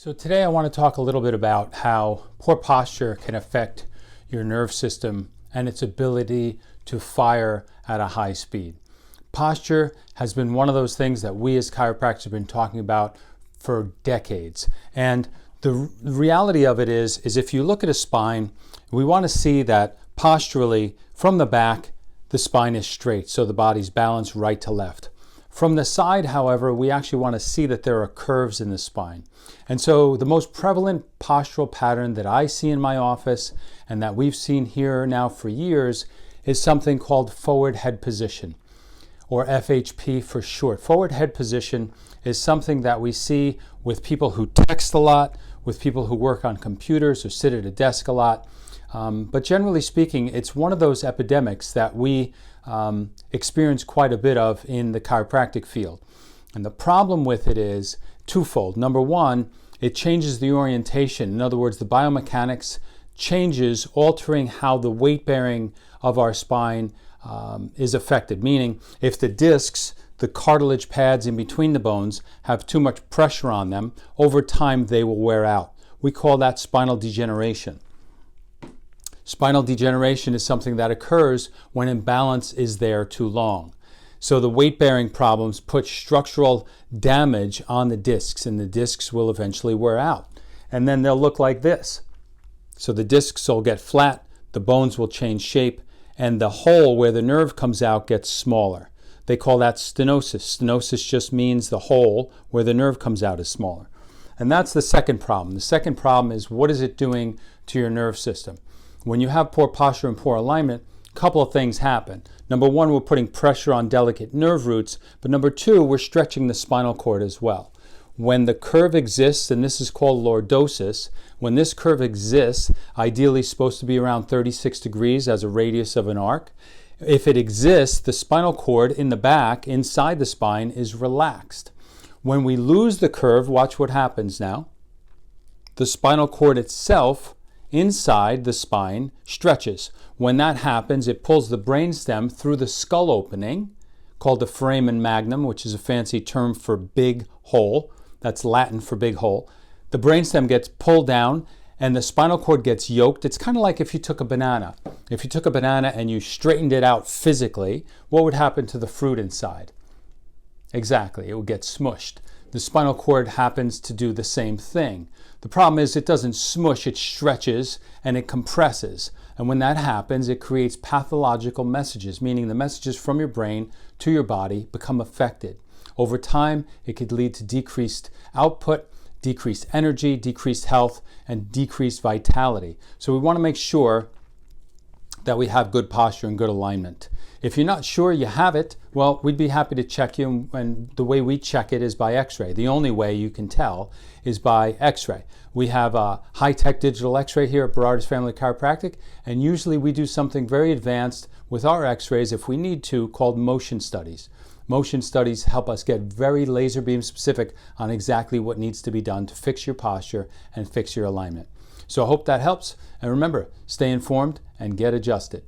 So today I want to talk a little bit about how poor posture can affect your nerve system and its ability to fire at a high speed. Posture has been one of those things that we as chiropractors have been talking about for decades. And the reality of it is if you look at a spine, we want to see that posturally from the back, the spine is straight, so the body's balanced right to left. From the side, however, we actually want to see that there are curves in the spine. And so the most prevalent postural pattern that I see in my office and that we've seen here now for years is something called forward head position, or FHP for short. Forward head position is something that we see with people who text a lot, with people who work on computers or sit at a desk a lot. But generally speaking, it's one of those epidemics that we experience quite a bit of in the chiropractic field. And the problem with it is twofold. Number one, it changes the orientation. In other words, the biomechanics changes, altering how the weight bearing of our spine is affected. Meaning, if the discs, the cartilage pads in between the bones, have too much pressure on them, over time they will wear out. We call that spinal degeneration. Spinal degeneration is something that occurs when imbalance is there too long. So the weight-bearing problems put structural damage on the discs, and the discs will eventually wear out. And then they'll look like this. So the discs will get flat, the bones will change shape, and the hole where the nerve comes out gets smaller. They call that stenosis. Stenosis just means the hole where the nerve comes out is smaller. And that's the second problem. The second problem is, what is it doing to your nerve system? When you have poor posture and poor alignment, a couple of things happen. Number one, we're putting pressure on delicate nerve roots, but number two, we're stretching the spinal cord as well. When the curve exists, and this is called lordosis, when this curve exists, ideally supposed to be around 36 degrees as a radius of an arc. If it exists, the spinal cord in the back, inside the spine, is relaxed. When we lose the curve, watch what happens now. The spinal cord itself inside the spine stretches. When that happens, it pulls the brainstem through the skull opening, called the foramen magnum, which is a fancy term for big hole. That's Latin for big hole. The brainstem gets pulled down and the spinal cord gets yoked. It's kind of like if you took a banana. If you took a banana and you straightened it out physically, what would happen to the fruit inside? Exactly, it would get smushed. The spinal cord happens to do the same thing. The problem is it doesn't smush, it stretches and it compresses. And when that happens, it creates pathological messages, meaning the messages from your brain to your body become affected. Over time, it could lead to decreased output, decreased energy, decreased health, and decreased vitality. So we want to make sure that we have good posture and good alignment. If you're not sure you have it, well, we'd be happy to check you, and the way we check it is by x-ray. The only way you can tell is by x-ray. We have a high-tech digital x-ray here at Berardis Family Chiropractic, and usually we do something very advanced with our x-rays if we need to, called motion studies. Motion studies help us get very laser beam specific on exactly what needs to be done to fix your posture and fix your alignment. So I hope that helps, and remember, stay informed and get adjusted.